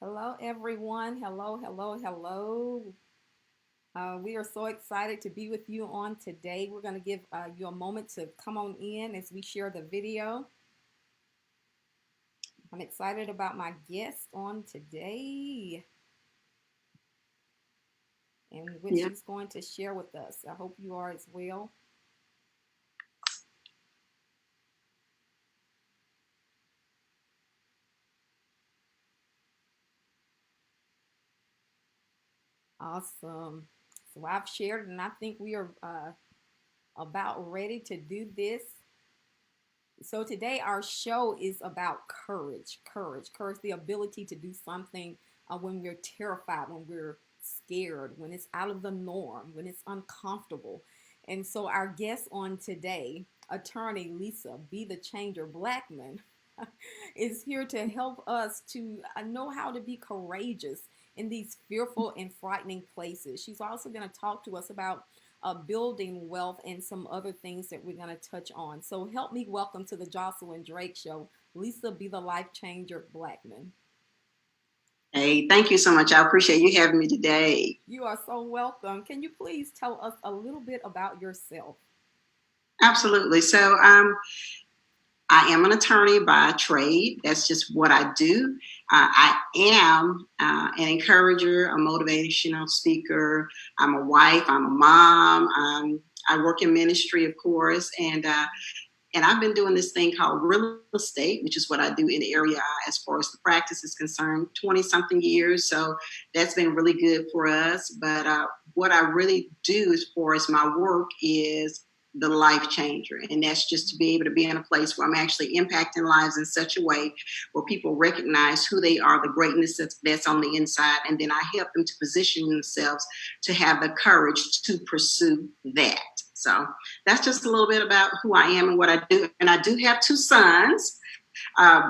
Hello, everyone. Hello, hello, hello. We are so excited to be with you on today. We're going to give you a moment to come on in as we share the video. I'm excited about my guest on today and what Yeah. she's going to share with us. I hope you are as well. Awesome. So I've shared, and I think we are about ready to do this. So today our show is about courage, the ability to do something when we're terrified, when we're scared, when it's out of the norm, when it's uncomfortable. And so our guest on today, attorney Lisa, Be the Changer Blackman, is here to help us to know how to be courageous in these fearful and frightening places. She's also going to talk to us about building wealth and some other things that we're going to touch on. So help me welcome to the Jocelyn Drake Show, Lisa Be the Life Changer Blackman. Hey, thank you so much. I appreciate you having me today. You are so welcome. Can you please tell us a little bit about yourself? Absolutely. I am an attorney by trade. That's just what I do. I am an encourager, a motivational speaker. I'm a wife. I'm a mom. I work in ministry, of course, and I've been doing this thing called real estate, which is what I do in the area as far as the practice is concerned, 20 something years. So that's been really good for us. But what I really do as far as my work is the life changer. And that's just to be able to be in a place where I'm actually impacting lives in such a way where people recognize who they are, the greatness that's on the inside. And then I help them to position themselves to have the courage to pursue that. So that's just a little bit about who I am and what I do. And I do have two sons.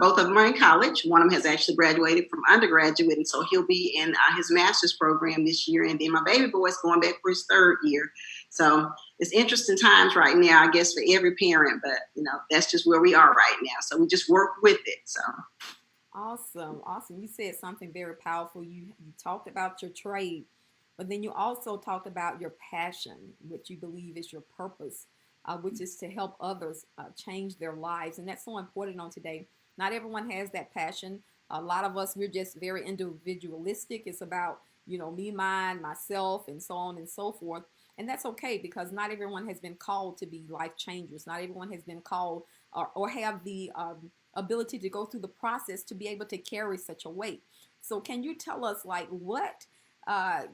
Both of them are in college. One of them has actually graduated from undergraduate, and so he'll be in his master's program this year. And then my baby boy is going back for his third year. So it's interesting times right now, I guess, for every parent. But that's just where we are right now. So we just work with it. So Awesome, awesome. You said something very powerful. You talked about your trade, but then you also talked about your passion, which you believe is your purpose, which is to help others change their lives, and that's so important on today. Not everyone has that passion. A lot of us, we're just very individualistic. It's about me, mine, myself, and so on and so forth. And that's okay because not everyone has been called to be life changers. Not everyone has been called or have the ability to go through the process to be able to carry such a weight. So can you tell us like what kind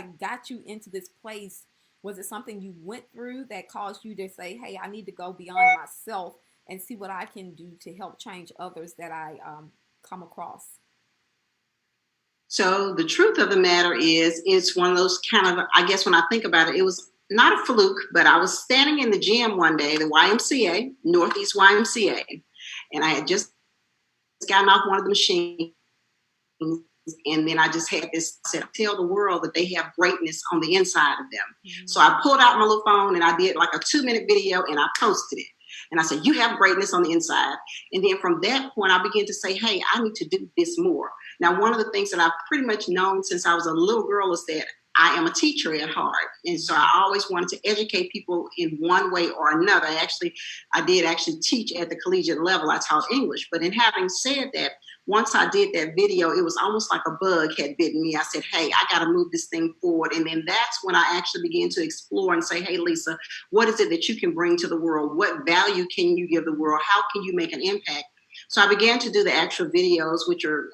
of got you into this place? Was it something you went through that caused you to say, hey, I need to go beyond myself and see what I can do to help change others that I come across? So the truth of the matter is, it's one of those kind of, I guess when I think about it, it was not a fluke, but I was standing in the gym one day, the YMCA, Northeast YMCA, and I had just gotten off one of the machines. And then I just had this, I said, tell the world that they have greatness on the inside of them. Mm-hmm. So I pulled out my little phone and I did like a 2-minute video and I posted it. And I said, you have greatness on the inside. And then from that point, I began to say, hey, I need to do this more. Now, one of the things that I've pretty much known since I was a little girl is that I am a teacher at heart. And so I always wanted to educate people in one way or another. I did actually teach at the collegiate level. I taught English. But in having said that, once I did that video, it was almost like a bug had bitten me. I said, hey, I got to move this thing forward. And then that's when I actually began to explore and say, hey, Lisa, what is it that you can bring to the world? What value can you give the world? How can you make an impact? So I began to do the actual videos, which are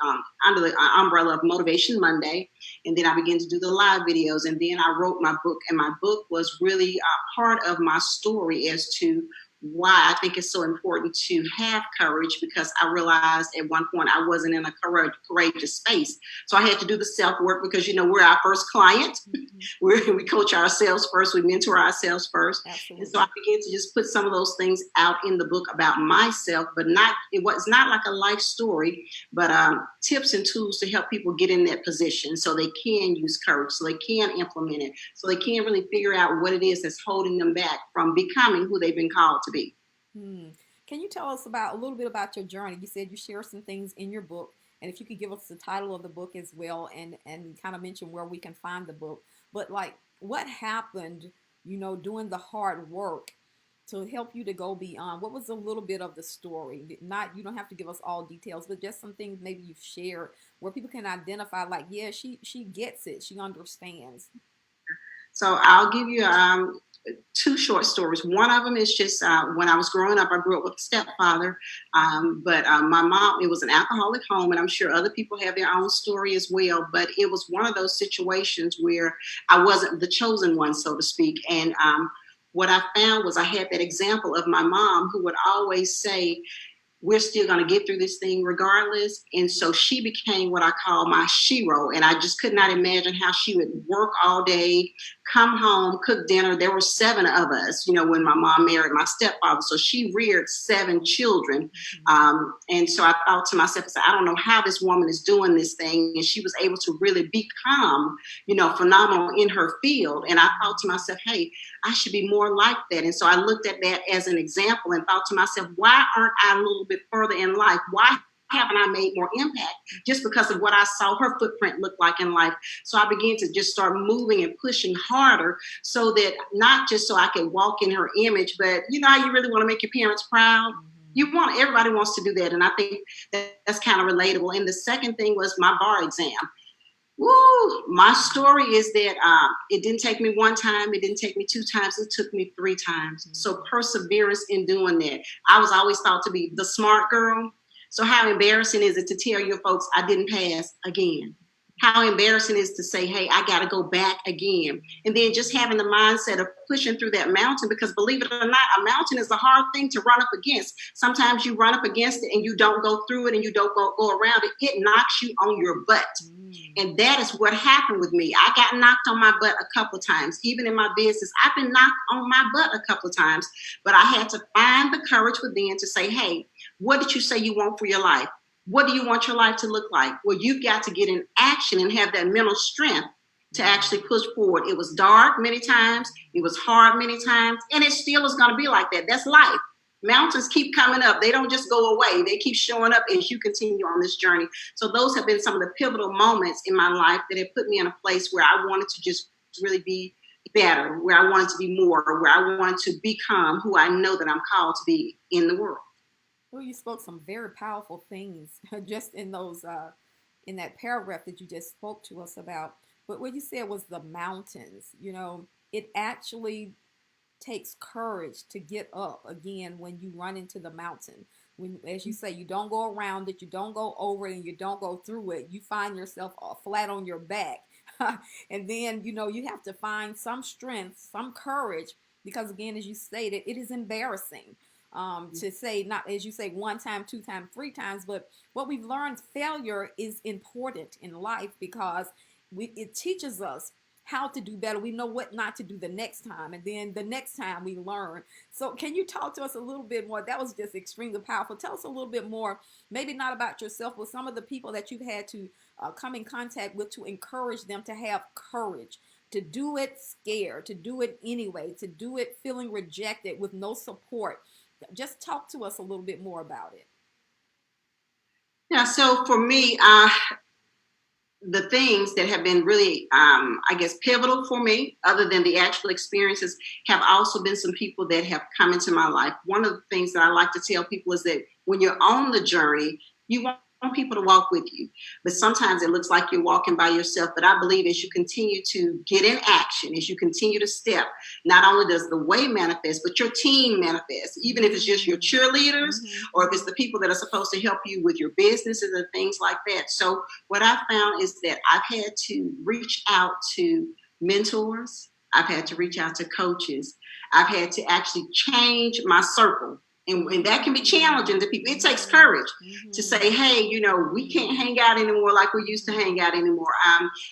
under the umbrella of Motivation Monday. And then I began to do the live videos. And then I wrote my book. And my book was really part of my story as to why I think it's so important to have courage, because I realized at one point I wasn't in a courageous space. So I had to do the self-work because, we're our first client. Mm-hmm. We coach ourselves first. We mentor ourselves first. Absolutely. And so I began to just put some of those things out in the book about myself, but it was not like a life story, but tips and tools to help people get in that position so they can use courage, so they can implement it, so they can really figure out what it is that's holding them back from becoming who they've been called to be. Hmm. Can you tell us about a little bit about your journey? You said you share some things in your book, And if you could give us the title of the book as well, and kind of mention where we can find the book. But like, what happened, doing the hard work to help you to go beyond? What was a little bit of the story? Not, you don't have to give us all details, but just some things maybe you've shared where people can identify, like, yeah, she gets it, she understands. So I'll give you two short stories. One of them is just when I was growing up, I grew up with a stepfather, but my mom, it was an alcoholic home, and I'm sure other people have their own story as well, but it was one of those situations where I wasn't the chosen one, so to speak. And what I found was I had that example of my mom who would always say, we're still going to get through this thing regardless. And so she became what I call my shero. And I just could not imagine how she would work all day, come home, cook dinner. There were 7 of us, when my mom married my stepfather. So she reared 7 children. And so I thought to myself, I don't know how this woman is doing this thing. And she was able to really become, phenomenal in her field. And I thought to myself, hey, I should be more like that. And so I looked at that as an example and thought to myself, why aren't I a little bit further in life? Why haven't I made more impact? Just because of what I saw her footprint look like in life. So I began to just start moving and pushing harder, so that not just so I could walk in her image, but how you really want to make your parents proud? Everybody wants to do that. And I think that's kind of relatable. And the second thing was my bar exam. Woo! My story is that it didn't take me 1 time. It didn't take me 2 times. It took me 3 times. So perseverance in doing that. I was always thought to be the smart girl. So how embarrassing is it to tell your folks I didn't pass again? How embarrassing is to say, hey, I got to go back again. And then just having the mindset of pushing through that mountain, because believe it or not, a mountain is a hard thing to run up against. Sometimes you run up against it and you don't go through it and you don't go around it. It knocks you on your butt. And that is what happened with me. I got knocked on my butt a couple of times. Even in my business, I've been knocked on my butt a couple of times. But I had to find the courage within to say, hey, what did you say you want for your life? What do you want your life to look like? Well, you've got to get in action and have that mental strength to actually push forward. It was dark many times. It was hard many times. And it still is going to be like that. That's life. Mountains keep coming up. They don't just go away. They keep showing up as you continue on this journey. So those have been some of the pivotal moments in my life that have put me in a place where I wanted to just really be better, where I wanted to be more, where I wanted to become who I know that I'm called to be in the world. Well, you spoke some very powerful things just in those in that paragraph that you just spoke to us about. But what you said was the mountains. It actually takes courage to get up again when you run into the mountain. When, as you say, you don't go around it, you don't go over it, and you don't go through it. You find yourself flat on your back. And then, you have to find some strength, some courage, because again, as you stated, it is embarrassing. To say, not as you say, 1 time, 2 times, 3 times, but what we've learned, failure is important in life because it teaches us how to do better. We know what not to do the next time, and then the next time we learn. So can you talk to us a little bit more? That was just extremely powerful. Tell us a little bit more, maybe not about yourself, but some of the people that you've had to come in contact with to encourage them to have courage, to do it scared, to do it anyway, to do it feeling rejected with no support. Just talk to us a little bit more about it. Yeah, so for me, the things that have been really, pivotal for me, other than the actual experiences, have also been some people that have come into my life. One of the things that I like to tell people is that when you're on the journey, you want people to walk with you. But sometimes it looks like you're walking by yourself. But I believe as you continue to get in action, as you continue to step, not only does the way manifest, but your team manifests, even if it's just your cheerleaders or if it's the people that are supposed to help you with your businesses and things like that. So what I found is that I've had to reach out to mentors. I've had to reach out to coaches. I've had to actually change my circle. And that can be challenging to people. It takes courage to say, hey, we can't hang out anymore like we used to hang out anymore.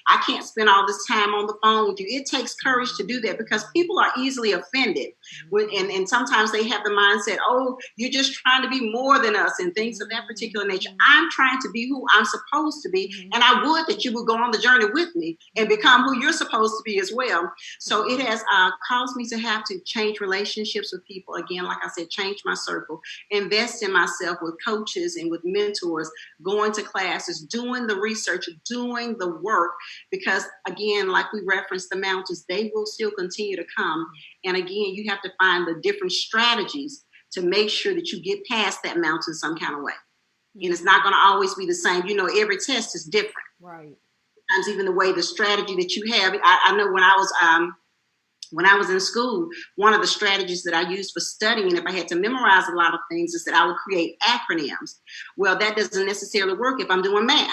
I can't spend all this time on the phone with you. It takes courage to do that because people are easily offended. And sometimes they have the mindset, oh, you're just trying to be more than us and things of that particular nature. I'm trying to be who I'm supposed to be. And I would that you would go on the journey with me and become who you're supposed to be as well. So it has caused me to have to change relationships with people. Again, like I said, change my circle, invest in myself with coaches and with mentors, going to classes, doing the research, doing the work, because again, like we referenced the mountains, they will still continue to come. And again, you have to find the different strategies to make sure that you get past that mountain some kind of way. Mm-hmm. And it's not going to always be the same. You know, every test is different. Right. Sometimes even the way, the strategy that you have. I know when I was in school, one of the strategies that I used for studying, if I had to memorize a lot of things, is that I would create acronyms. Well, that doesn't necessarily work if I'm doing math.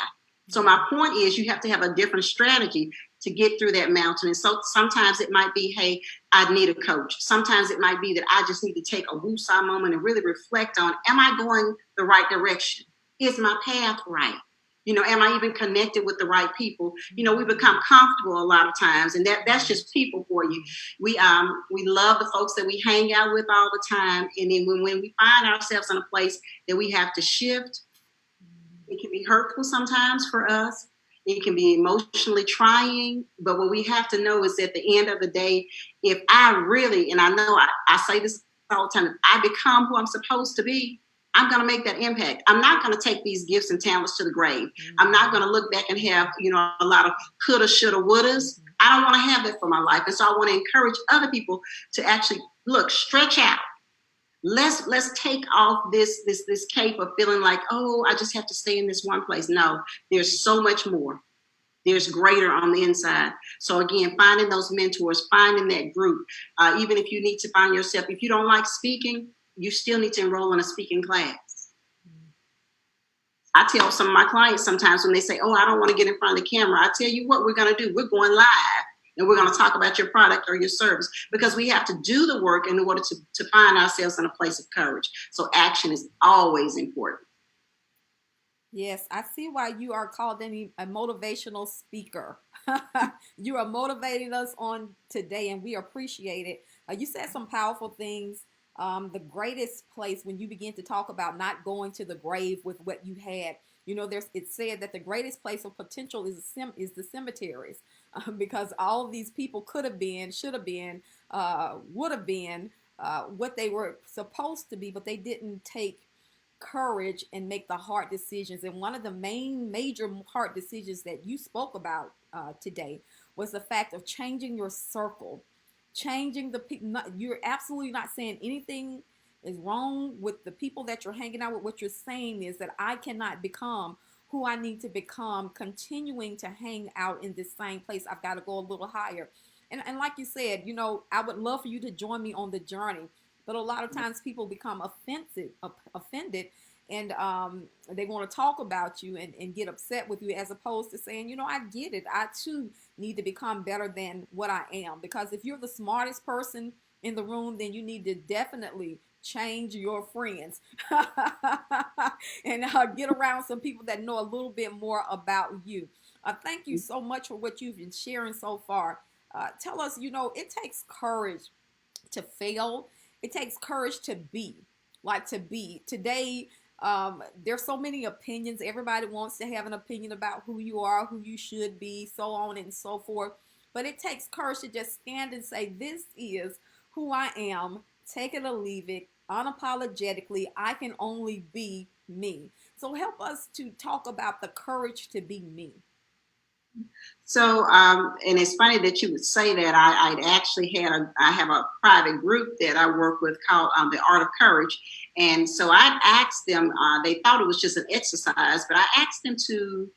So my point is, you have to have a different strategy to get through that mountain. And so sometimes it might be, hey, I need a coach. Sometimes it might be that I just need to take a woosah moment and really reflect on, am I going the right direction? Is my path right? You know, am I even connected with the right people? You know, we become comfortable a lot of times, and that's just people for you. We love the folks that we hang out with all the time, and then when we find ourselves in a place that we have to shift, it can be hurtful sometimes for us. It can be emotionally trying, but what we have to know is at the end of the day, if I really, and I know I say this all the time, if I become who I'm supposed to be, I'm going to make that impact. I'm not going to take these gifts and talents to the grave. Mm-hmm. I'm not going to look back and have, you know, a lot of coulda, shoulda, wouldas. Mm-hmm. I don't want to have that for my life. And so I want to encourage other people to actually look, stretch out. Let's take off this cape of feeling like, oh, I just have to stay in this one place. No, there's so much more. There's greater on the inside. So again, finding those mentors, finding that group, even if you need to find yourself, if you don't like speaking, you still need to enroll in a speaking class. I tell some of my clients sometimes when they say, oh, I don't want to get in front of the camera, I tell you what we're going to do. We're going live and we're going to talk about your product or your service, because we have to do the work in order to find ourselves in a place of courage. So action is always important. Yes, I see why you are called a motivational speaker. You are motivating us on today, and we appreciate it. You said some powerful things. The greatest place, when you begin to talk about not going to the grave with what you had, you know, it's said that the greatest place of potential is the cemeteries, because all of these people could have been, should have been, would have been what they were supposed to be, but they didn't take courage and make the hard decisions. And one of the major hard decisions that you spoke about today was the fact of changing your circle. Changing the people. You're absolutely not saying anything is wrong with the people that you're hanging out with. What you're saying is that I cannot become who I need to become continuing to hang out in this same place. I've got to go a little higher. And like you said, you know, I would love for you to join me on the journey. But a lot of times people become offended, and they want to talk about you and get upset with you, as opposed to saying, you know, I get it. I too need to become better than what I am. Because if you're the smartest person in the room, then you need to definitely change your friends and get around some people that know a little bit more about you. Thank you so much for what you've been sharing so far. Tell us, you know, it takes courage to fail. It takes courage to be. Today, there's so many opinions. Everybody wants to have an opinion about who you are, who you should be, so on and so forth. But it takes courage to just stand and say, this is who I am. Take it or leave it. Unapologetically, I can only be me. So help us to talk about the courage to be me. So, and it's funny that you would say that. I actually I have a private group that I work with called The Art of Courage. And so I asked them, they thought it was just an exercise, but I asked them to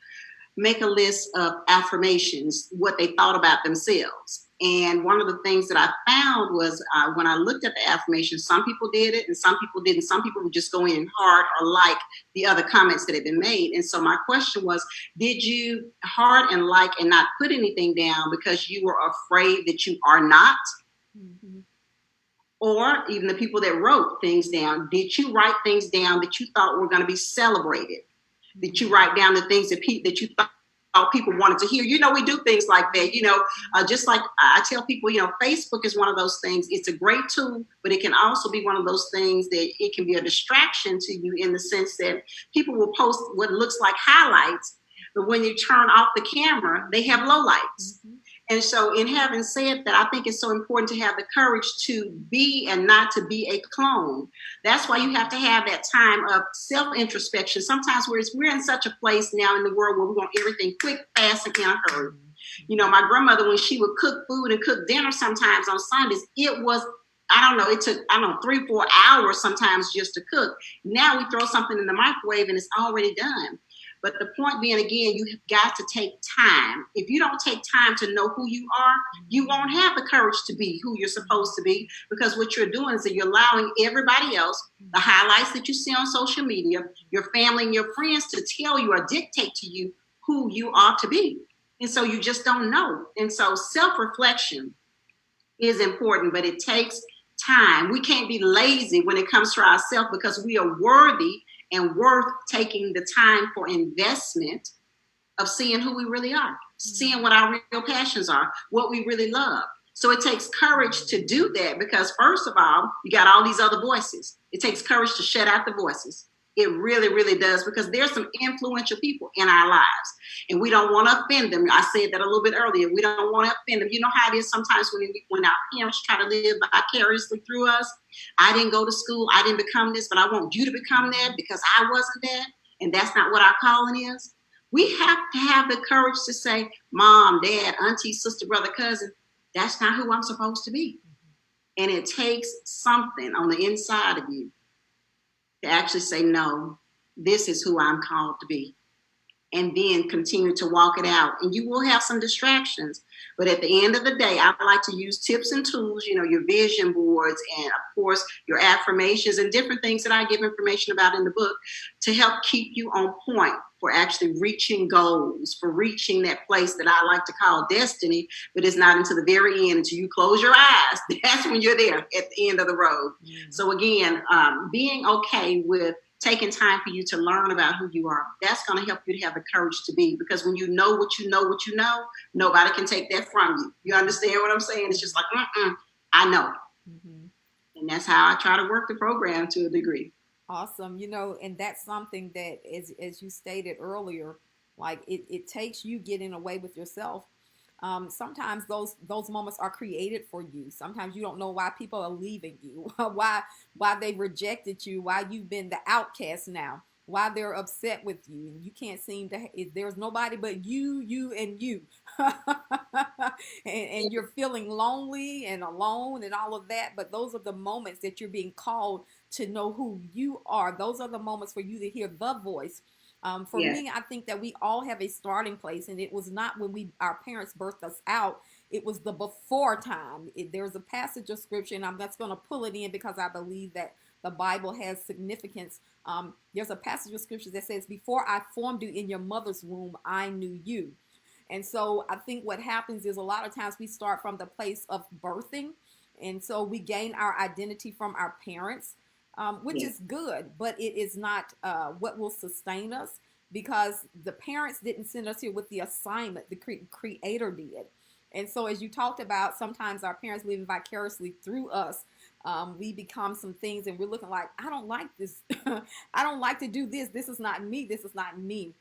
make a list of affirmations, what they thought about themselves. And one of the things that I found was when I looked at the affirmations, some people did it and some people didn't. Some people would just go in hard or like the other comments that had been made. And so my question was, did you heart and like and not put anything down because you were afraid that you are not? Mm-hmm. Or even the people that wrote things down, did you write things down that you thought were going to be celebrated? Did you write down the things that you thought people wanted to hear? You know, we do things like that. You know, just like I tell people, you know, Facebook is one of those things. It's a great tool, but it can also be one of those things that it can be a distraction to you, in the sense that people will post what looks like highlights, but when you turn off the camera, they have lowlights. Mm-hmm. And so, in having said that, I think it's so important to have the courage to be and not to be a clone. That's why you have to have that time of self-introspection. Sometimes we're in such a place now in the world where we want everything quick, fast, and in a hurry. You know, my grandmother, when she would cook food and cook dinner sometimes on Sundays, it was, it took, 3-4 hours sometimes just to cook. Now we throw something in the microwave and it's already done. But the point being, again, you have got to take time. If you don't take time to know who you are, you won't have the courage to be who you're supposed to be, because what you're doing is that you're allowing everybody else, the highlights that you see on social media, your family and your friends, to tell you or dictate to you who you ought to be. And so you just don't know. And so self-reflection is important, but it takes time. We can't be lazy when it comes to ourselves, because we are worthy and worth taking the time for investment of seeing who we really are, seeing what our real passions are, what we really love. So it takes courage to do that, because first of all, you got all these other voices. It takes courage to shut out the voices. It really, really does, because there's some influential people in our lives, and we don't want to offend them. I said that a little bit earlier. We don't want to offend them. You know how it is sometimes when our parents try to live vicariously through us. I didn't go to school. I didn't become this, but I want you to become that because I wasn't that, and that's not what our calling is. We have to have the courage to say, Mom, Dad, Auntie, sister, brother, cousin, that's not who I'm supposed to be. And it takes something on the inside of you to actually say, no, this is who I'm called to be. And then continue to walk it out. And you will have some distractions. But at the end of the day, I like to use tips and tools, your vision boards, and of course, your affirmations and different things that I give information about in the book to help keep you on point for actually reaching goals, for reaching that place that I like to call destiny, but it's not until the very end, until you close your eyes. That's when you're there at the end of the road. Mm-hmm. So again, being okay with taking time for you to learn about who you are, that's going to help you to have the courage to be, because when you know what you know, nobody can take that from you. You understand what I'm saying? It's just like, I know. Mm-hmm. And that's how I try to work the program to a degree. Awesome. And that's something that, as you stated earlier, like it takes you getting away with yourself. Sometimes those moments are created for you. Sometimes you don't know why people are leaving you, why they rejected you, why you've been the outcast now, why they're upset with you, and you can't seem to. There's nobody but you, and you're feeling lonely and alone and all of that. But those are the moments that you're being called to know who you are. Those are the moments for you to hear the voice. For me, I think that we all have a starting place, and it was not when our parents birthed us out. It was the before time. There's a passage of scripture, and I'm just going to pull it in because I believe that the Bible has significance. There's a passage of scripture that says, "Before I formed you in your mother's womb, I knew you." And so I think what happens is a lot of times we start from the place of birthing, and so we gain our identity from our parents. Which is good, but it is not what will sustain us, because the parents didn't send us here with the assignment. The Creator did. And so as you talked about, sometimes our parents living vicariously through us, we become some things and we're looking like, I don't like this. I don't like to do this. This is not me. This is not me.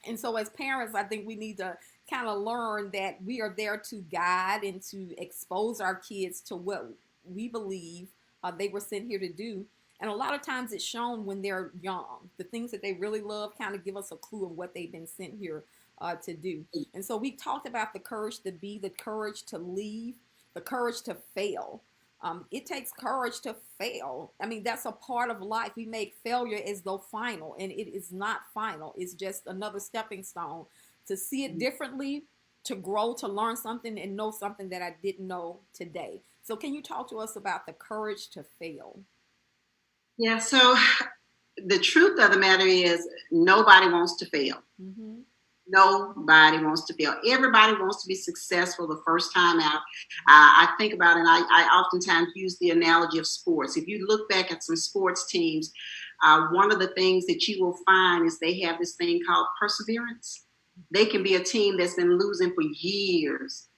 And so as parents, I think we need to kind of learn that we are there to guide and to expose our kids to what we believe they were sent here to do. And a lot of times it's shown when they're young. The things that they really love kind of give us a clue of what they've been sent here to do. And so we talked about the courage to be, the courage to leave, the courage to fail. It takes courage to fail. I mean, that's a part of life. We make failure as though final, and it is not final. It's just another stepping stone to see it differently, to grow, to learn something and know something that I didn't know today. So can you talk to us about the courage to fail? Yeah, so the truth of the matter is nobody wants to fail. Mm-hmm. Nobody wants to fail. Everybody wants to be successful the first time out. I think about it, and I oftentimes use the analogy of sports. If you look back at some sports teams, one of the things that you will find is they have this thing called perseverance. They can be a team that's been losing for years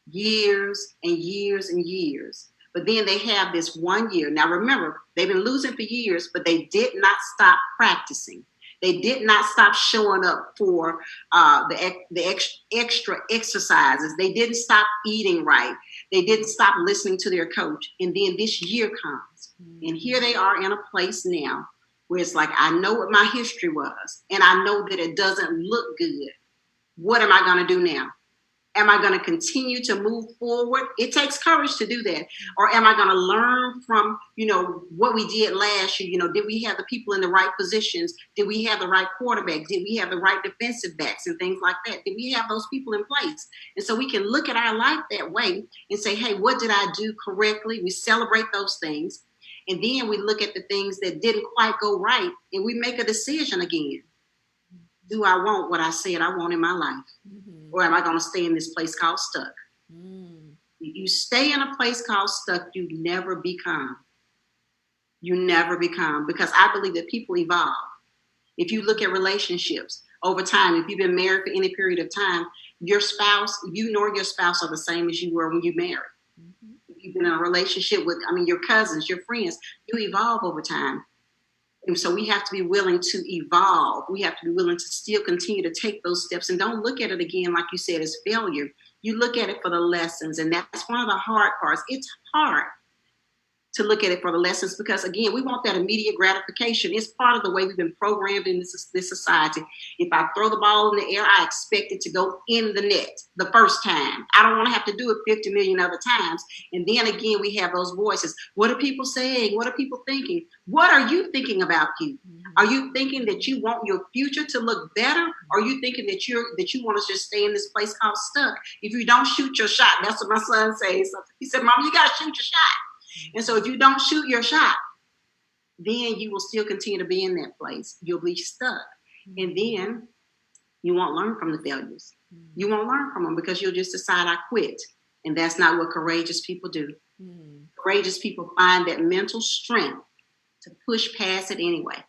and years and years. But then they have this 1 year. Now remember, they've been losing for years, but they did not stop practicing. They did not stop showing up for the extra exercises. They didn't stop eating right. They didn't stop listening to their coach. And then this year comes, and here they are in a place now where it's like, I know what my history was, and I know that it doesn't look good. What am I going to do now? Am I going to continue to move forward? It takes courage to do that. Or am I going to learn from, what we did last year? Did we have the people in the right positions? Did we have the right quarterback? Did we have the right defensive backs and things like that? Did we have those people in place? And so we can look at our life that way and say, hey, what did I do correctly? We celebrate those things. And then we look at the things that didn't quite go right, and we make a decision again. Do I want what I said I want in my life? Mm-hmm. Or am I going to stay in this place called stuck? You stay in a place called stuck, you never become. You never become, because I believe that people evolve. If you look at relationships over time, if you've been married for any period of time, your spouse, you nor your spouse are the same as you were when you married. Mm-hmm. If you've been in a relationship with, your cousins, your friends, you evolve over time. And so we have to be willing to evolve. We have to be willing to still continue to take those steps, and don't look at it again, like you said, as failure. You look at it for the lessons, and that's one of the hard parts. It's hard to look at it for the lessons because, again, we want that immediate gratification. It's part of the way we've been programmed in this society. If I throw the ball in the air, I expect it to go in the net the first time. I don't want to have to do it 50 million other times. And then again, we have those voices. What are people saying? What are people thinking? What are you thinking about you? Are you thinking that you want your future to look better? Or are you thinking that you want to just stay in this place called stuck? If you don't shoot your shot, that's what my son says. He said, Mom, you got to shoot your shot. And so if you don't shoot your shot, then you will still continue to be in that place. You'll be stuck. And then you won't learn from the failures. You won't learn from them because you'll just decide, I quit. And that's not what courageous people do. Courageous people find that mental strength to push past it anyway.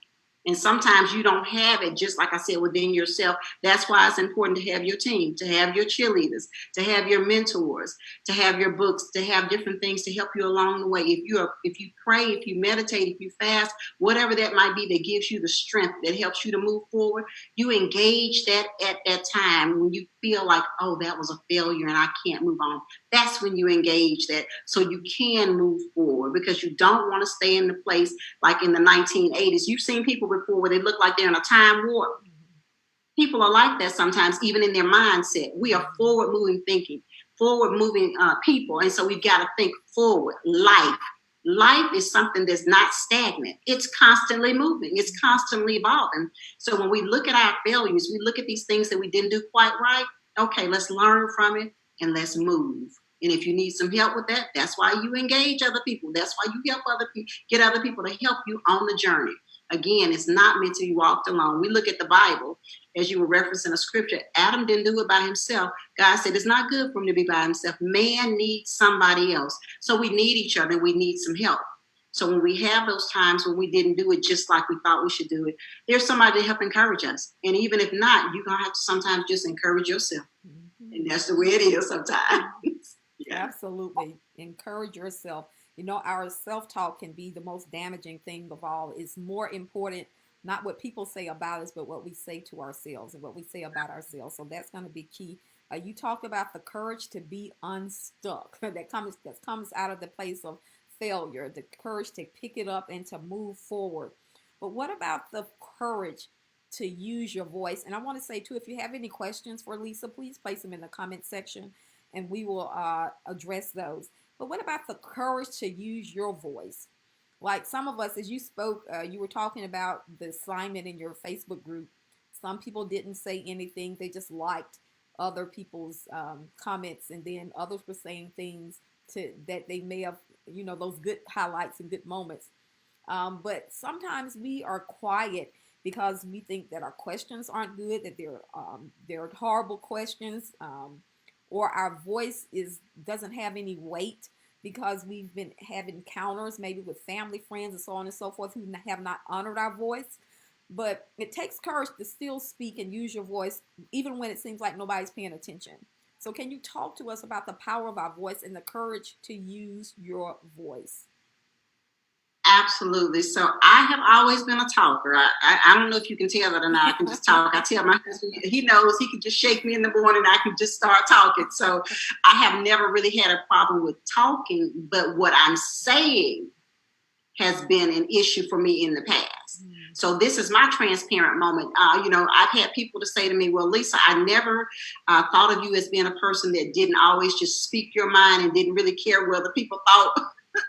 And sometimes you don't have it, just like I said, within yourself. That's why it's important to have your team, to have your cheerleaders, to have your mentors, to have your books, to have different things to help you along the way. If you pray, if you meditate, if you fast, whatever that might be that gives you the strength that helps you to move forward, you engage that at that time when you feel like, oh, that was a failure and I can't move on. That's when you engage that so you can move forward, because you don't want to stay in the place like in the 1980s. You've seen people before where they look like they're in a time warp. People are like that sometimes, even in their mindset. We are forward-moving thinking, forward-moving people. And so we've got to think forward. Life is something that's not stagnant. It's constantly moving. It's constantly evolving. So when we look at our failures, we look at these things that we didn't do quite right. Okay, let's learn from it and let's move. And if you need some help with that, that's why you engage other people. That's why you help other people, get other people to help you on the journey. Again, it's not meant to be walked alone. We look at the Bible, as you were referencing a scripture. Adam didn't do it by himself. God said it's not good for him to be by himself. Man needs somebody else. So we need each other. We need some help. So when we have those times when we didn't do it just like we thought we should do it, there's somebody to help encourage us. And even if not, you're going to have to sometimes just encourage yourself. And that's the way it is sometimes. Yeah. Absolutely. Encourage yourself. Our self-talk can be the most damaging thing of all. It's more important, not what people say about us, but what we say to ourselves and what we say about ourselves. So that's going to be key. You talk about the courage to be unstuck. that comes out of the place of failure, the courage to pick it up and to move forward. But what about the courage to use your voice? And I want to say, too, if you have any questions for Lisa, please place them in the comment section and we will address those. But what about the courage to use your voice? Like some of us, as you spoke, you were talking about the assignment in your Facebook group. Some people didn't say anything. They just liked other people's comments. And then others were saying things that they may have, those good highlights and good moments. But sometimes we are quiet because we think that our questions aren't good, that they're horrible questions. Or our voice doesn't have any weight because we've been having encounters maybe with family, friends, and so on and so forth who have not honored our voice. But it takes courage to still speak and use your voice even when it seems like nobody's paying attention. So can you talk to us about the power of our voice and the courage to use your voice? Absolutely. So I have always been a talker. I don't know if you can tell that or not. I can just talk. I tell my husband, he knows he can just shake me in the morning. I can just start talking. So I have never really had a problem with talking, but what I'm saying has been an issue for me in the past. So this is my transparent moment. I've had people to say to me, well, Lisa, I never thought of you as being a person that didn't always just speak your mind and didn't really care whether people thought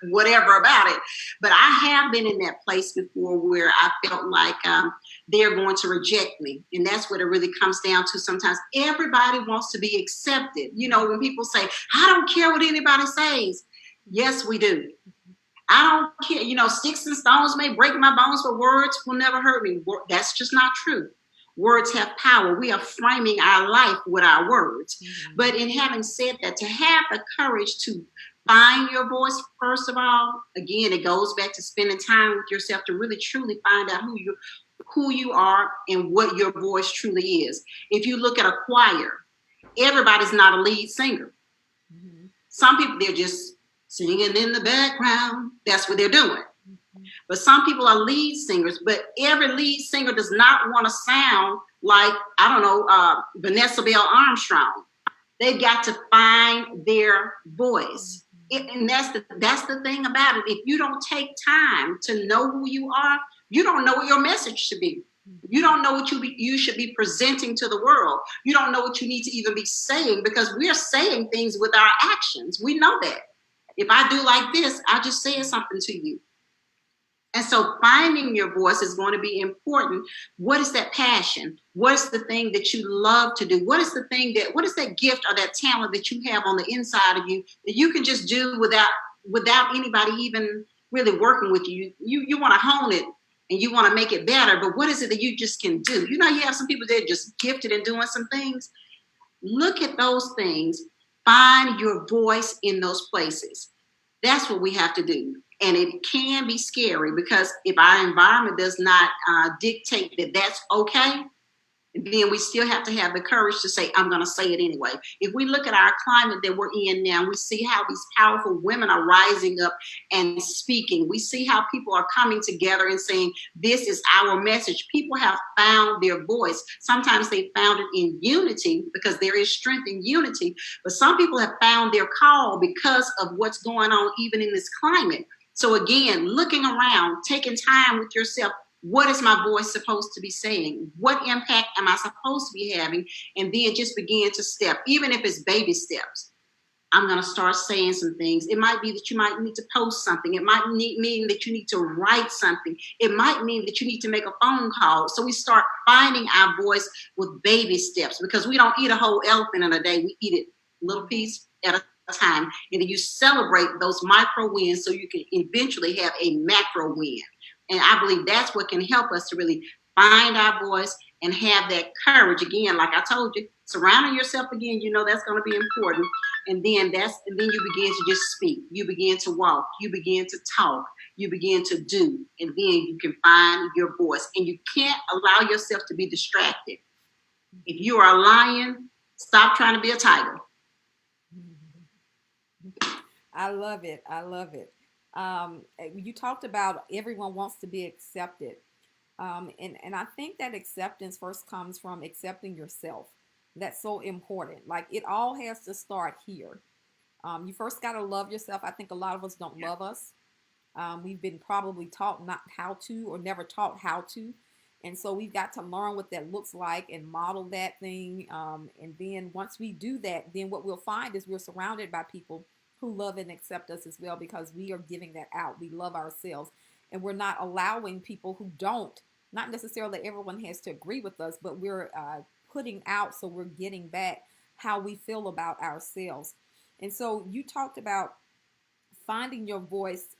whatever about it. But I have been in that place before where I felt like they're going to reject me. And that's what it really comes down to sometimes. Everybody wants to be accepted. When people say, I don't care what anybody says. Yes, we do. I don't care. Sticks and stones may break my bones, but words will never hurt me. That's just not true. Words have power. We are framing our life with our words. Mm-hmm. But in having said that, to have the courage to find your voice, first of all, again, it goes back to spending time with yourself to really truly find out who you are and what your voice truly is. If you look at a choir, everybody's not a lead singer. Mm-hmm. Some people, they're just singing in the background. That's what they're doing. Mm-hmm. But some people are lead singers, but every lead singer does not want to sound like, Vanessa Bell Armstrong. They've got to find their voice. And that's the thing about it. If you don't take time to know who you are, you don't know what your message should be. You don't know what you should be presenting to the world. You don't know what you need to even be saying, because we're saying things with our actions. We know that. If I do like this, I just said something to you. And so finding your voice is going to be important. What is that passion? What is the thing that you love to do? What is that gift or that talent that you have on the inside of you that you can just do without anybody even really working with you? You want to hone it and you want to make it better, but what is it that you just can do? You have some people that are just gifted in doing some things. Look at those things. Find your voice in those places. That's what we have to do. And it can be scary, because if our environment does not dictate that that's okay, then we still have to have the courage to say, I'm going to say it anyway. If we look at our climate that we're in now, we see how these powerful women are rising up and speaking. We see how people are coming together and saying, this is our message. People have found their voice. Sometimes they found it in unity, because there is strength in unity. But some people have found their call because of what's going on even in this climate. So again, looking around, taking time with yourself. What is my voice supposed to be saying? What impact am I supposed to be having? And then just begin to step, even if it's baby steps. I'm going to start saying some things. It might be that you might need to post something. It might mean that you need to write something. It might mean that you need to make a phone call. So we start finding our voice with baby steps, because we don't eat a whole elephant in a day. We eat it a little piece at a time. And then you celebrate those micro wins so you can eventually have a macro win. And I believe that's what can help us to really find our voice and have that courage. Again, like I told you, surrounding yourself again, that's going to be important. And then you begin to just speak. You begin to walk. You begin to talk. You begin to do. And then you can find your voice. And you can't allow yourself to be distracted. If you are a lion, stop trying to be a tiger. I love it. I love it. You talked about everyone wants to be accepted. And I think that acceptance first comes from accepting yourself. That's so important. Like, it all has to start here. You first got to love yourself. I think a lot of us don't love us. We've been probably taught not how to, or never taught how to. And so we've got to learn what that looks like and model that thing. And then once we do that, then what we'll find is we're surrounded by people who love and accept us as well, because we are giving that out. We love ourselves, and we're not allowing people who don't, not necessarily everyone has to agree with us, but we're putting out, so we're getting back how we feel about ourselves. And so you talked about finding your voice,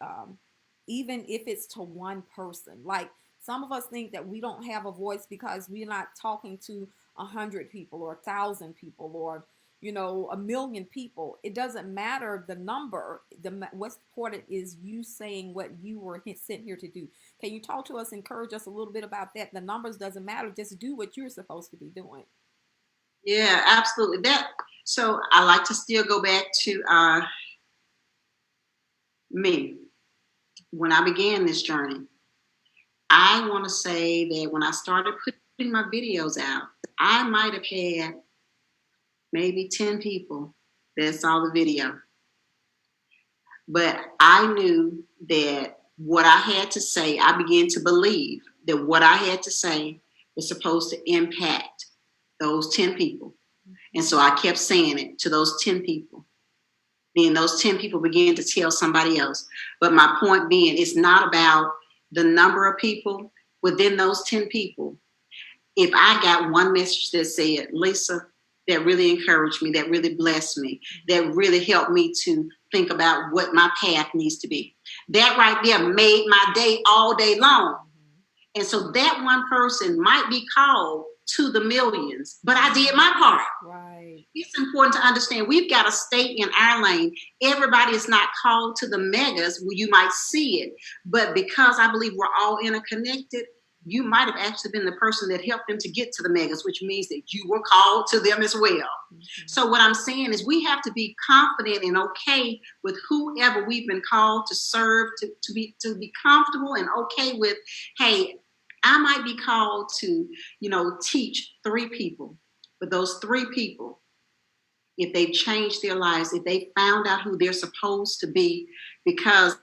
even if it's to one person. Like, some of us think that we don't have a voice because we're not talking to 100 people or 1,000 people or 1,000,000 people. It doesn't matter the number. What's important is you saying what you were sent here to do. Can you talk to us, encourage us a little bit about that? The numbers doesn't matter. Just do what you're supposed to be doing. Yeah, absolutely. So I like to still go back to me. when I began this journey, I want to say that when I started putting my videos out, I might have had maybe 10 people that saw the video. But I knew that what I had to say, I began to believe that what I had to say was supposed to impact those 10 people. And so I kept saying it to those 10 people. Then those 10 people began to tell somebody else. But my point being, it's not about the number of people within those 10 people. If I got one message that said, Lisa, that really encouraged me, that really blessed me, that really helped me to think about what my path needs to be. That right there made my day all day long. And so that one person might be called to the millions, but I did my part. Right. It's important to understand we've got to stay in our lane. Everybody is not called to the megas where you might see it, but because I believe we're all interconnected, you might have actually been the person that helped them to get to the megas, which means that you were called to them as well. Mm-hmm. So what I'm saying is we have to be confident and okay with whoever we've been called to serve, to be comfortable and okay with, hey, I might be called to, teach 3 people, but those 3 people, if they've changed their lives, if they found out who they're supposed to be because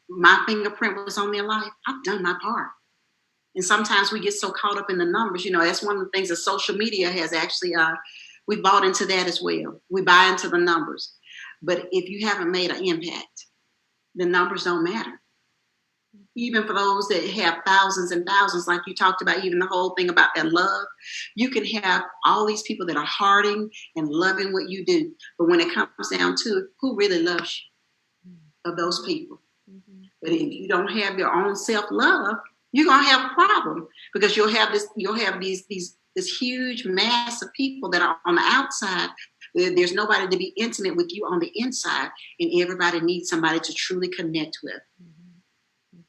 my fingerprint was on their life, I've done my part. And sometimes we get so caught up in the numbers. That's one of the things that social media has actually, we bought into that as well. We buy into the numbers. But if you haven't made an impact, the numbers don't matter. Even for those that have thousands and thousands, like you talked about, even the whole thing about that love, you can have all these people that are hearting and loving what you do. But when it comes down to it, who really loves you of those people? Mm-hmm. But if you don't have your own self-love, you're gonna have a problem because you'll have this huge mass of people that are on the outside. There's nobody to be intimate with you on the inside, and everybody needs somebody to truly connect with. Mm-hmm.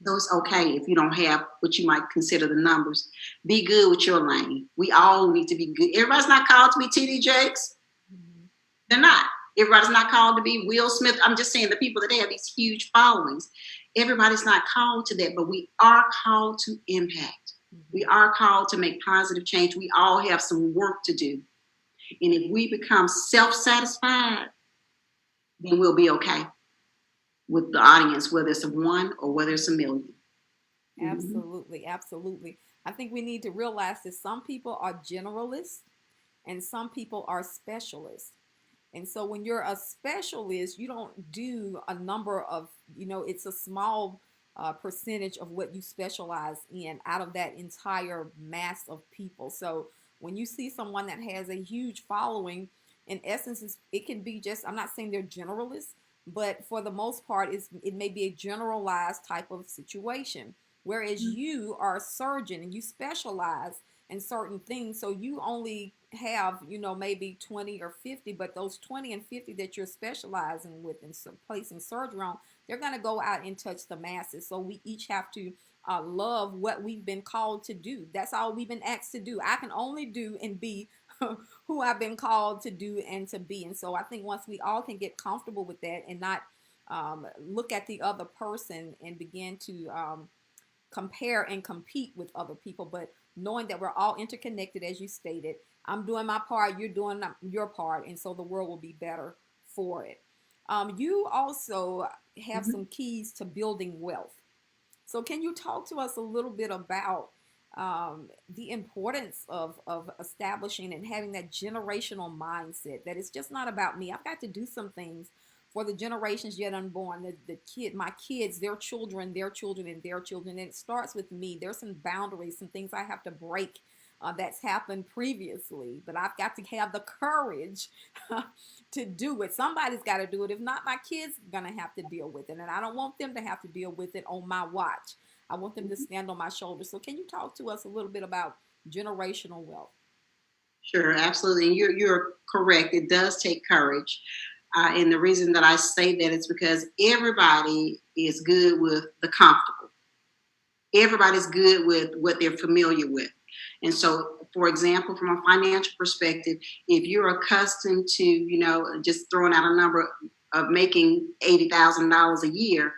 So it's okay if you don't have what you might consider the numbers. Be good with your lane. We all need to be good. Everybody's not called to be TD Jakes. Mm-hmm. They're not. Everybody's not called to be Will Smith. I'm just saying the people that have these huge followings. Everybody's not called to that, but we are called to impact. We are called to make positive change. We all have some work to do. And if we become self-satisfied, then we'll be okay with the audience, whether it's 1 or whether it's 1,000,000. Absolutely, absolutely. I think we need to realize that some people are generalists and some people are specialists. And so when you're a specialist, you don't do a number of, it's a small percentage of what you specialize in out of that entire mass of people. So when you see someone that has a huge following, in essence, it can be just, I'm not saying they're generalists, but for the most part, it may be a generalized type of situation. Whereas you are a surgeon and you specialize in certain things. So you only have, maybe 20 or 50, but those 20 and 50 that you're specializing with and placing surgery on, they're going to go out and touch the masses. So we each have to love what we've been called to do. That's all we've been asked to do. I can only do and be who I've been called to do and to be. And so I think once we all can get comfortable with that and not look at the other person and begin to compare and compete with other people, but knowing that we're all interconnected, as you stated, I'm doing my part, you're doing your part, and so the world will be better for it. You also have some keys to building wealth. So can you talk to us a little bit about the importance of establishing and having that generational mindset, that it's just not about me. I've got to do some things for the generations yet unborn, my kids, their children, their children, and their children. And it starts with me. There's some boundaries, some things I have to break that's happened previously, but I've got to have the courage to do it. Somebody's got to do it. If not, my kids are going to have to deal with it. And I don't want them to have to deal with it on my watch. I want them to stand on my shoulders. So can you talk to us a little bit about generational wealth? Sure, absolutely. You're correct. It does take courage. And the reason that I say that is because everybody is good with the comfortable. Everybody's good with what they're familiar with. And so, for example, from a financial perspective, if you're accustomed to, just throwing out a number of making $80,000 a year,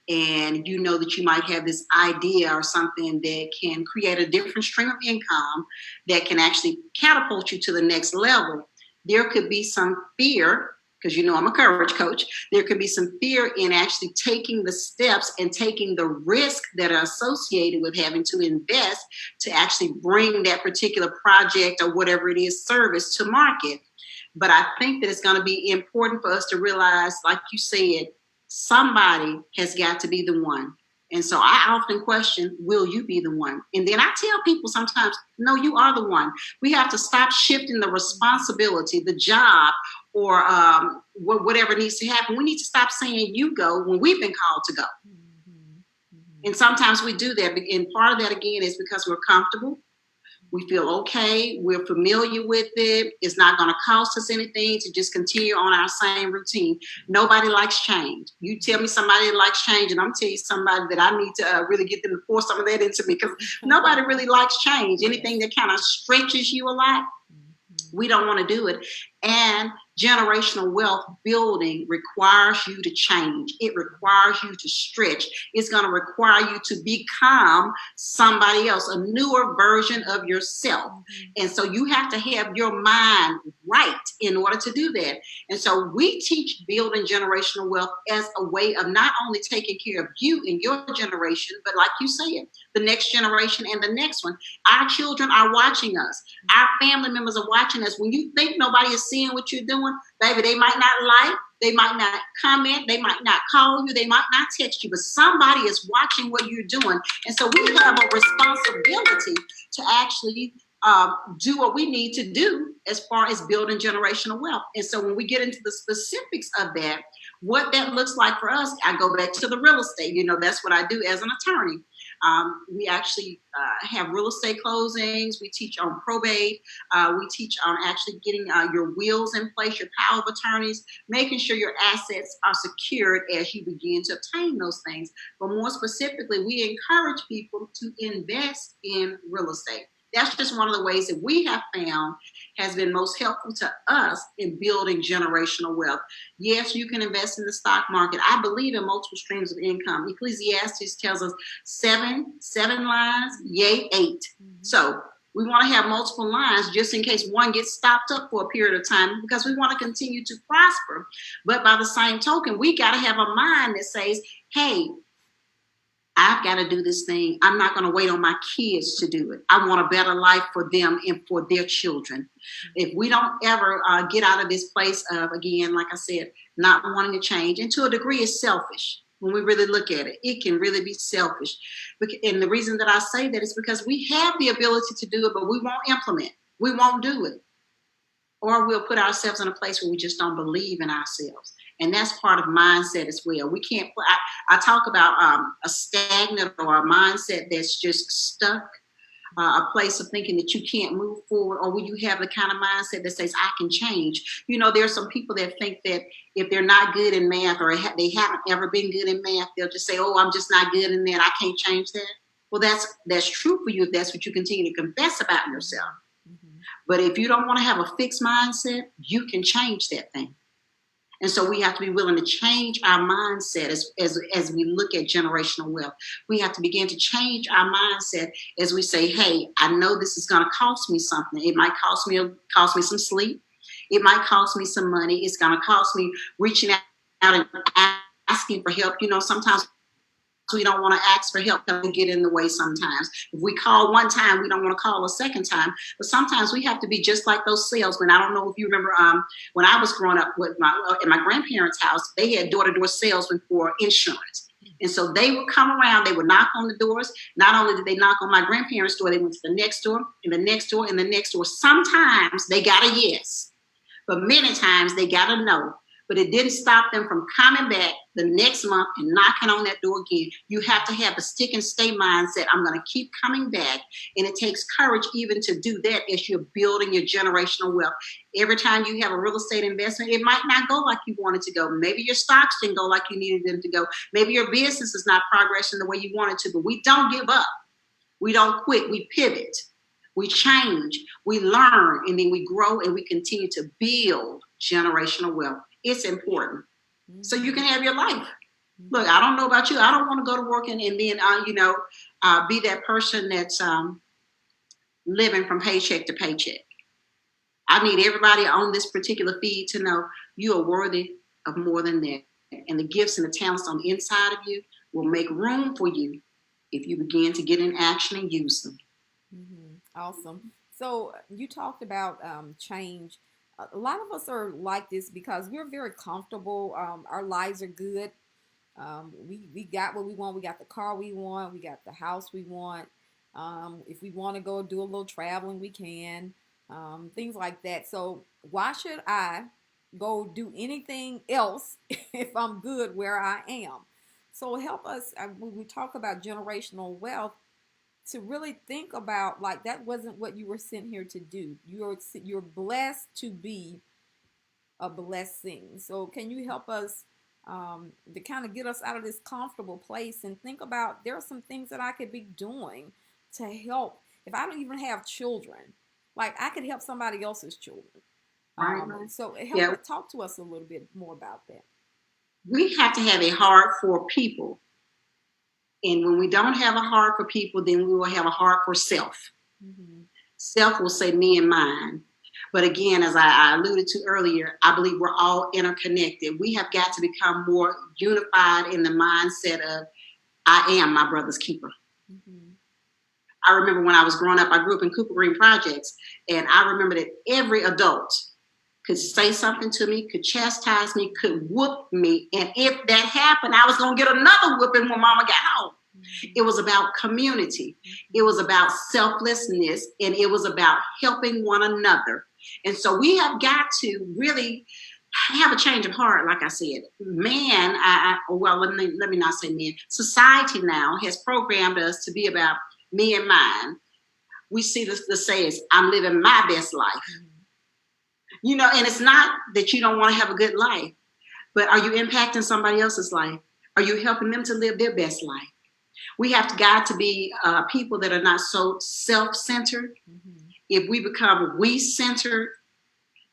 and you know that you might have this idea or something that can create a different stream of income that can actually catapult you to the next level, there could be some fear, because you know I'm a courage coach. There could be some fear in actually taking the steps and taking the risk that are associated with having to invest to actually bring that particular project or whatever it is, service, to market. But I think that it's going to be important for us to realize, like you said, somebody has got to be the one. And so I often question, will you be the one? And then I tell people sometimes, no, you are the one. We have to stop shifting the responsibility, the job, or whatever needs to happen. We need to stop saying you go when we've been called to go. And sometimes we do that. And part of that, again, is because we're comfortable. We feel okay. We're familiar with it. It's not going to cost us anything to just continue on our same routine. Nobody likes change. You tell me somebody that likes change, and I'm telling you somebody that I need to really get them to pour some of that into me, because nobody really likes change. Anything that kind of stretches you a lot, we don't want to do it. And generational wealth building requires you to change. It requires you to stretch. It's going to require you to become somebody else, a newer version of yourself. And so you have to have your mind right in order to do that. And so we teach building generational wealth as a way of not only taking care of you and your generation, but like you said, the next generation and the next one. Our children are watching us. Our family members are watching us. When you think nobody is seeing what you're doing, baby, they might not like, they might not comment, they might not call you, they might not text you, but somebody is watching what you're doing. And so we have a responsibility to actually do what we need to do as far as building generational wealth. And so when we get into the specifics of that, what that looks like for us, I go back to the real estate. You know, that's what I do as an attorney. We actually have real estate closings. We teach on probate. We teach on actually getting your wills in place, your power of attorneys, making sure your assets are secured as you begin to obtain those things. But more specifically, we encourage people to invest in real estate. That's just one of the ways that we have found has been most helpful to us in building generational wealth. Yes, you can invest in the stock market. I believe in multiple streams of income. Ecclesiastes tells us seven lines, yea, 8. So we want to have multiple lines just in case one gets stopped up for a period of time, because we want to continue to prosper. But by the same token, we got to have a mind that says, hey, I've got to do this thing. I'm not going to wait on my kids to do it. I want a better life for them and for their children. If we don't ever get out of this place of, again, like I said, not wanting to change, and to a degree it's selfish. When we really look at it, it can really be selfish. And the reason that I say that is because we have the ability to do it, but we won't implement. We won't do it. Or we'll put ourselves in a place where we just don't believe in ourselves. And that's part of mindset as well. We can't put, I talk about a stagnant or a mindset that's just stuck, a place of thinking that you can't move forward, or when you have the kind of mindset that says, I can change. You know, there's some people that think that if they're not good in math, or they haven't ever been good in math, they'll just say, oh, I'm just not good in that. I can't change that. Well, that's true for you if that's what you continue to confess about yourself. But if you don't want to have a fixed mindset, you can change that thing. And so we have to be willing to change our mindset as we look at generational wealth. We have to begin to change our mindset as we say, hey, I know this is going to cost me something. It might cost me some sleep. It might cost me some money. It's going to cost me reaching out and asking for help. You know, sometimes we don't want to ask for help because we get in the way sometimes. If we call one time, we don't want to call a second time. But sometimes we have to be just like those salesmen. I don't know if you remember when I was growing up in my grandparents' house, they had door-to-door salesmen for insurance. And so they would come around, they would knock on the doors. Not only did they knock on my grandparents' door, they went to the next door, and the next door, and the next door. Sometimes they got a yes, but many times they got a no. But it didn't stop them from coming back the next month and knocking on that door again. You have to have a stick and stay mindset. I'm going to keep coming back. And it takes courage even to do that as you're building your generational wealth. Every time you have a real estate investment, it might not go like you wanted to go. Maybe your stocks didn't go like you needed them to go. Maybe your business is not progressing the way you wanted to, but we don't give up. We don't quit. We pivot. We change. We learn, and then we grow, and we continue to build generational wealth. It's important so you can have your life. Look, Mm-hmm. I don't know about you. I don't want to go to work and then, be that person that's living from paycheck to paycheck. I need everybody on this particular feed to know you are worthy of more than that. And the gifts and the talents on the inside of you will make room for you if you begin to get in action and use them. Mm-hmm. Awesome. So you talked about change. A lot of us are like this because we're very comfortable. Our lives are good. We got what we want. We got the car we want. We got the house we want. If we want to go do a little traveling, we can. Things like that. So why should I go do anything else if I'm good where I am? So help us when we talk about generational wealth to really think about like that wasn't what you were sent here to do. You're blessed to be a blessing. So can you help us to kind of get us out of this comfortable place and think about there are some things that I could be doing to help. If I don't even have children, like I could help somebody else's children. Right, right. So help Yeah, us talk to us a little bit more about that. we have to have a heart for people. And when we don't have a heart for people, then we will have a heart for self. Mm-hmm. Self will say me and mine. But again, as I alluded to earlier, I believe we're all interconnected. We have got to become more unified in the mindset of I am my brother's keeper. Mm-hmm. I remember when I was growing up, I grew up in Cooper Green Projects, and I remember that every adult could say something to me, could chastise me, could whoop me. And if that happened, I was going to get another whooping when mama got home. It was about community. It was about selflessness, and it was about helping one another. And so we have got to really have a change of heart, like I said. Man, well, let me not say man. Society now has programmed us to be about me and mine. We see the sayings, I'm living my best life. And it's not that you don't want to have a good life, but are you impacting somebody else's life? Are you helping them to live their best life? We have got to be people that are not so self-centered. Mm-hmm. If we become we-centered,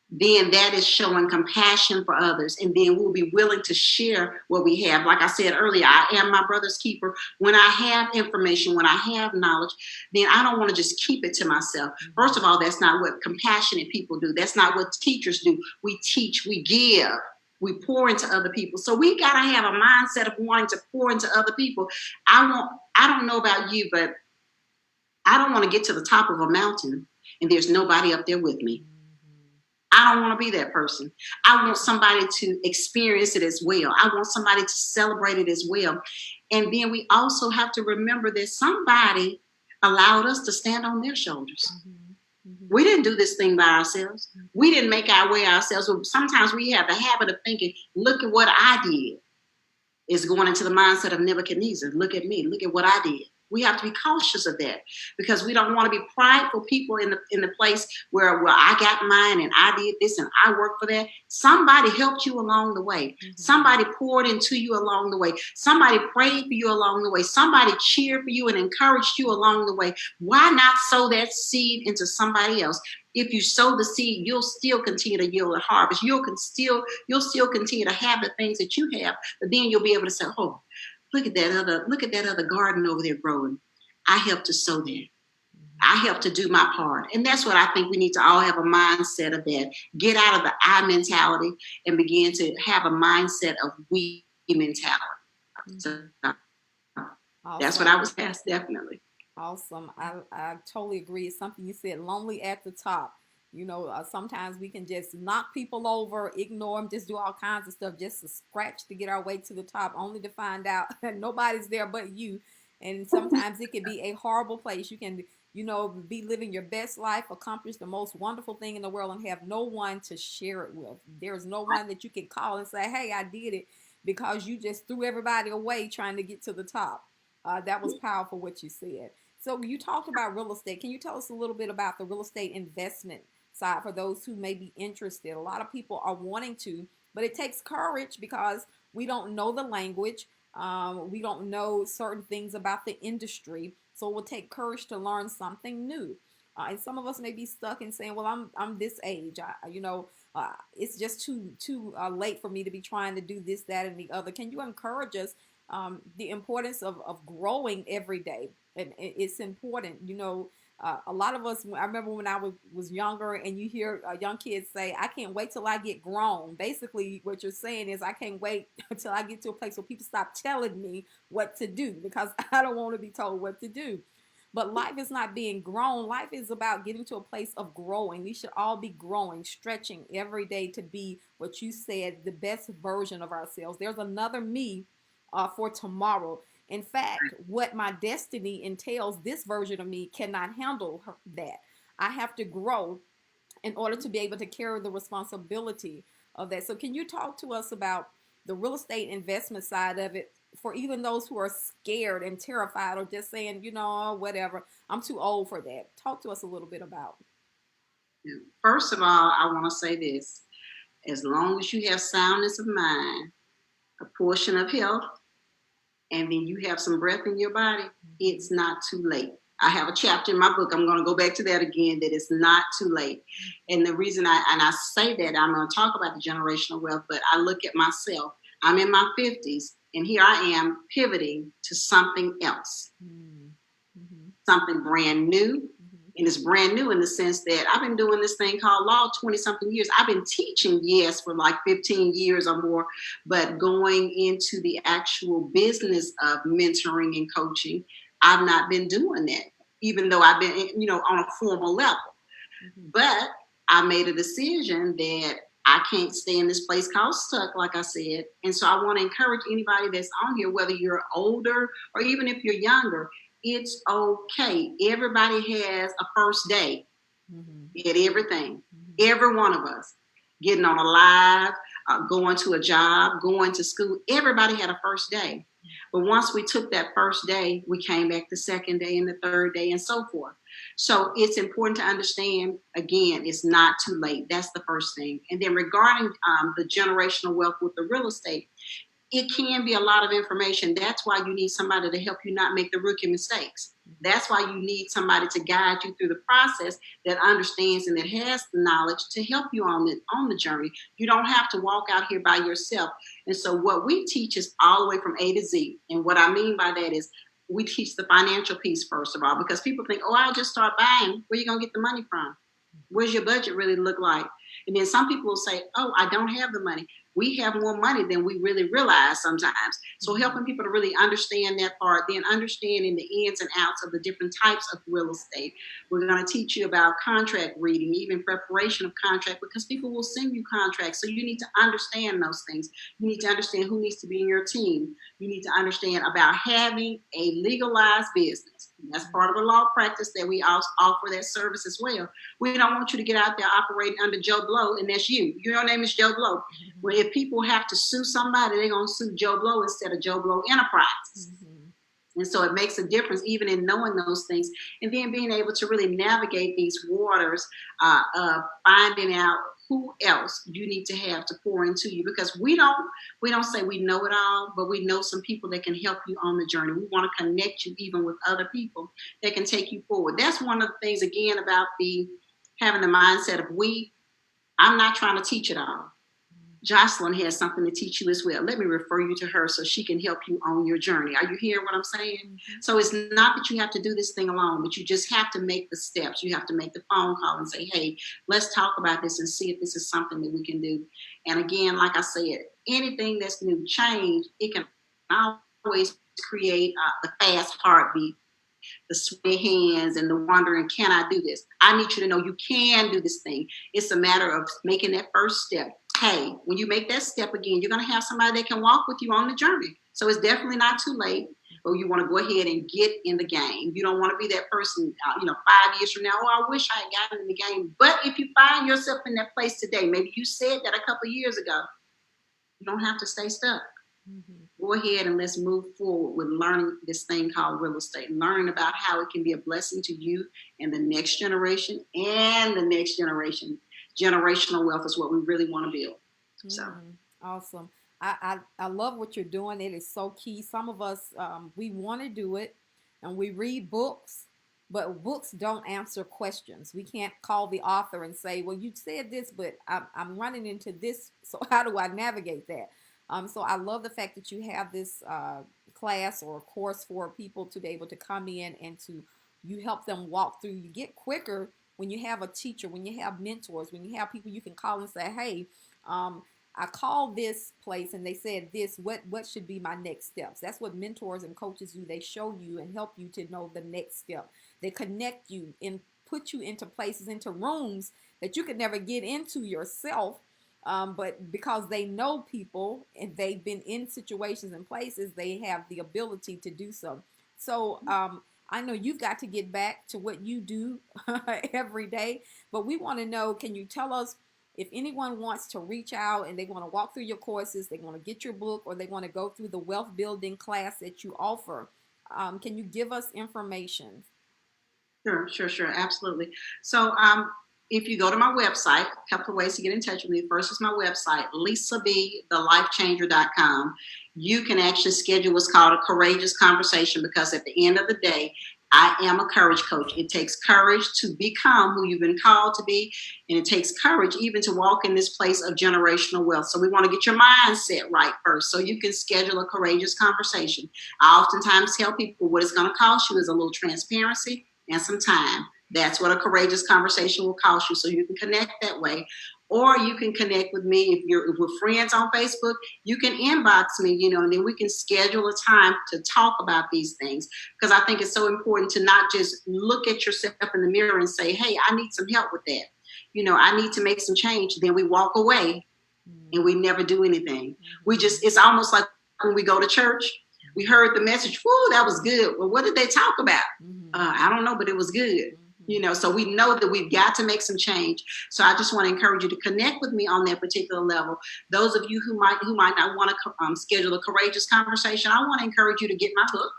then that is showing compassion for others. And then we'll be willing to share what we have. Like I said earlier, I am my brother's keeper. When I have information, when I have knowledge, then I don't want to just keep it to myself. First of all, that's not what compassionate people do. That's not what teachers do. We teach, we give, we pour into other people. So we got to have a mindset of wanting to pour into other people. I don't know about you, but I don't want to get to the top of a mountain and there's nobody up there with me. I don't want to be that person. I want somebody to experience it as well. I want somebody to celebrate it as well. And then we also have to remember that somebody allowed us to stand on their shoulders. Mm-hmm. Mm-hmm. We didn't do this thing by ourselves. We didn't make our way ourselves. Sometimes we have the habit of thinking, look at what I did. It's going into the mindset of Nebuchadnezzar. Look at me. Look at what I did. We have to be cautious of that because we don't want to be prideful people in the place where, well, I got mine and I did this and I worked for that. Somebody helped you along the way. Mm-hmm. Somebody poured into you along the way. Somebody prayed for you along the way. Somebody cheered for you and encouraged you along the way. Why not sow that seed into somebody else? If you sow the seed, you'll still continue to yield a harvest. You'll still continue to have the things that you have, but then you'll be able to say, oh, look at that other garden over there growing. I helped to sow that. I helped to do my part. And that's what I think we need to all have a mindset of that. Get out of the I mentality and begin to have a mindset of we mentality. Mm-hmm. So awesome. That's what I was asked, definitely. Awesome. I totally agree. It's something you said, lonely at the top. Sometimes we can just knock people over, ignore them, just do all kinds of stuff just to scratch to get our way to the top, only to find out that nobody's there but you. And sometimes it can be a horrible place. You can, be living your best life, accomplish the most wonderful thing in the world, and have no one to share it with. There's no one that you can call and say, hey, I did it, because you just threw everybody away trying to get to the top. That was powerful what you said. So you talked about real estate. Can you tell us a little bit about the real estate investment side for those who may be interested? A lot of people are wanting to, but it takes courage because we don't know the language. We don't know certain things about the industry. So it will take courage to learn something new. And some of us may be stuck in saying, well, I'm this age. It's just too late for me to be trying to do this, that, and the other. Can you encourage us the importance of growing every day? And it's important, a lot of us, I remember when I was younger, and you hear young kids say, I can't wait till I get grown. Basically, what you're saying is, I can't wait until I get to a place where people stop telling me what to do, because I don't want to be told what to do. But life is not being grown. Life is about getting to a place of growing. We should all be growing, stretching every day to be what you said, the best version of ourselves. There's another me for tomorrow. In fact, what my destiny entails, this version of me cannot handle that. I have to grow in order to be able to carry the responsibility of that. So, can you talk to us about the real estate investment side of it for even those who are scared and terrified, or just saying, whatever, I'm too old for that? Talk to us a little bit about. First of all, I want to say this. As long as you have soundness of mind, a portion of health, and then you have some breath in your body, it's not too late. I have a chapter in my book. I'm going to go back to that again, that it's not too late. And the reason I say that, I'm going to talk about the generational wealth, but I look at myself. I'm in my 50s, and here I am pivoting to something else, something brand new. And it's brand new in the sense that I've been doing this thing called law 20-something years. I've been teaching, yes, for like 15 years or more, but going into the actual business of mentoring and coaching, I've not been doing that, even though I've been, on a formal level. But I made a decision that I can't stay in this place called stuck, like I said. And so I want to encourage anybody that's on here, whether you're older or even if you're younger, it's okay. Everybody has a first day at everything. Every one of us, getting on a live, going to a job, going to school. Everybody had a first day. But once we took that first day, we came back the second day and the third day and so forth. So it's important to understand, again, it's not too late. That's the first thing. And then regarding the generational wealth with the real estate, it can be a lot of information. That's why you need somebody to help you not make the rookie mistakes. That's why you need somebody to guide you through the process that understands and that has the knowledge to help you on the journey. You don't have to walk out here by yourself. And so what we teach is all the way from A to Z. And what I mean by that is we teach the financial piece, first of all, because people think, oh, I'll just start buying. Where are you going to get the money from? Where's your budget really look like? And then some people will say, oh, I don't have the money. We have more money than we really realize sometimes. So helping people to really understand that part, then understanding the ins and outs of the different types of real estate. We're going to teach you about contract reading, even preparation of contract, because people will send you contracts. So you need to understand those things. You need to understand who needs to be in your team. You need to understand about having a legalized business. That's part of the law practice that we also offer that service as well. We don't want you to get out there operating under Joe Blow, and that's you. Your name is Joe Blow. Well, if people have to sue somebody, they're going to sue Joe Blow instead of Joe Blow Enterprises. And so it makes a difference even in knowing those things, and then being able to really navigate these waters of finding out who else you need to have to pour into you, because we don't say we know it all, but we know some people that can help you on the journey. We want to connect you even with other people that can take you forward. That's one of the things, again, about having the mindset of we. I'm not trying to teach it all. Josilyn has something to teach you as well. Let me refer you to her so she can help you on your journey. Are you hearing what I'm saying? So it's not that you have to do this thing alone, but you just have to make the steps. You have to make the phone call and say, hey, let's talk about this and see if this is something that we can do. And again, like I said, anything that's new, change, it can always create the fast heartbeat, the sweaty hands, and the wondering, can I do this? I need you to know you can do this thing. It's a matter of making that first step. Hey, when you make that step again, you're going to have somebody that can walk with you on the journey. So it's definitely not too late, but you want to go ahead and get in the game. You don't want to be that person, 5 years from now, oh, I wish I had gotten in the game. But if you find yourself in that place today, maybe you said that a couple of years ago, you don't have to stay stuck. Go ahead and let's move forward with learning this thing called real estate, learning about how it can be a blessing to you and the next generation and the next generation. Generational wealth is what we really want to build. So awesome. I love what you're doing. It is so key. Some of us, we want to do it, and we read books, but books don't answer questions. We can't call the author and say, well, you said this, but I'm running into this. So how do I navigate that? So I love the fact that you have this class or course for people to be able to come in and to you help them walk through. You get quicker when you have a teacher, when you have mentors, when you have people you can call and say, hey, I called this place and they said this. What should be my next steps? That's what mentors and coaches do. They show you and help you to know the next step. They connect you and put you into places, into rooms that you could never get into yourself. But because they know people and they've been in situations and places, they have the ability to do so. So I know you've got to get back to what you do every day, but we want to know, can you tell us if anyone wants to reach out and they want to walk through your courses, they want to get your book, or they want to go through the wealth building class that you offer, can you give us information? Sure, absolutely. So, if you go to my website, a couple of ways to get in touch with me. First is my website, lisabthelifechanger.com. You can actually schedule what's called a courageous conversation, because at the end of the day, I am a courage coach. It takes courage to become who you've been called to be, and it takes courage even to walk in this place of generational wealth. So we want to get your mindset right first, so you can schedule a courageous conversation. I oftentimes tell people what it's going to cost you is a little transparency and some time. That's what a courageous conversation will cost you, so you can connect that way. Or you can connect with me if we're friends on Facebook. You can inbox me, and then we can schedule a time to talk about these things. Because I think it's so important to not just look at yourself in the mirror and say, hey, I need some help with that. I need to make some change. Then we walk away and we never do anything. It's almost like when we go to church, we heard the message, whoo, that was good. Well, what did they talk about? I don't know, but it was good. So we know that we've got to make some change. So I just want to encourage you to connect with me on that particular level. Those of you who might not want to schedule a courageous conversation, I want to encourage you to get my book,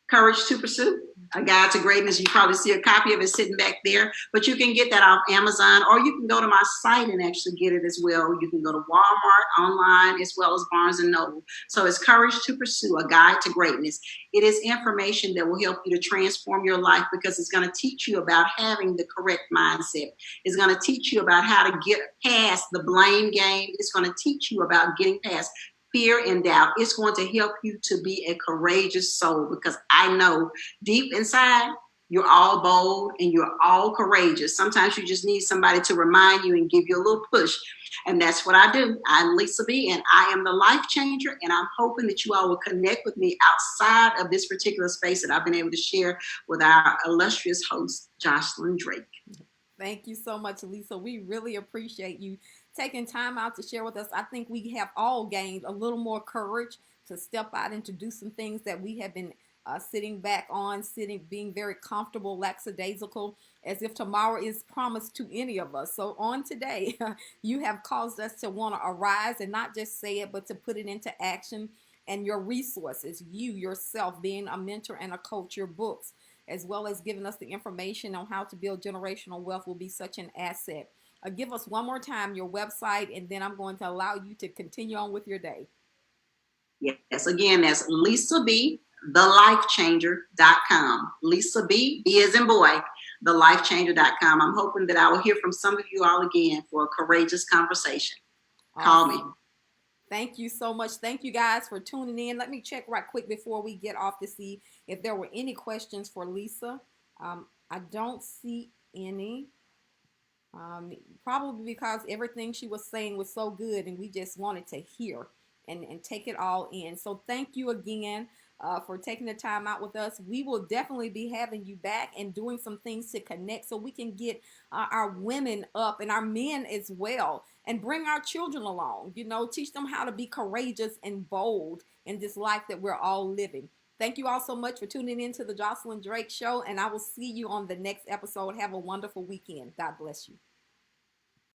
Courage to Pursue, A Guide to Greatness. You probably see a copy of it sitting back there, but you can get that off Amazon, or you can go to my site and actually get it as well. You can go to Walmart online as well as Barnes and Noble. So it's Courage to Pursue, A Guide to Greatness. It is information that will help you to transform your life, because it's going to teach you about having the correct mindset. It's going to teach you about how to get past the blame game. It's going to teach you about getting past fear and doubt. It's going to help you to be a courageous soul, because I know deep inside, you're all bold and you're all courageous. Sometimes you just need somebody to remind you and give you a little push. And that's what I do. I'm Lisa B, and I am the life changer. And I'm hoping that you all will connect with me outside of this particular space that I've been able to share with our illustrious host, Josilyn Drake. Thank you so much, Lisa. We really appreciate you taking time out to share with us. I think we have all gained a little more courage to step out and to do some things that we have been sitting back on, being very comfortable, lackadaisical, as if tomorrow is promised to any of us. So on today, you have caused us to want to arise and not just say it, but to put it into action. And your resources, you yourself being a mentor and a coach, your books, as well as giving us the information on how to build generational wealth, will be such an asset. Give us one more time your website, and then I'm going to allow you to continue on with your day. Yes, again, that's Lisa B, thelifechanger.com. Lisa B, B as in boy, thelifechanger.com. I'm hoping that I will hear from some of you all again for a courageous conversation. Awesome. Call me. Thank you so much. Thank you guys for tuning in. Let me check right quick before we get off to see if there were any questions for Lisa. I don't see any. Probably because everything she was saying was so good and we just wanted to hear and take it all in. So thank you again for taking the time out with us. We will definitely be having you back and doing some things to connect so we can get our women up and our men as well, and bring our children along, teach them how to be courageous and bold in this life that we're all living. Thank you all so much for tuning in to the Josilyn Drake Show, and I will see you on the next episode. Have a wonderful weekend. God bless you.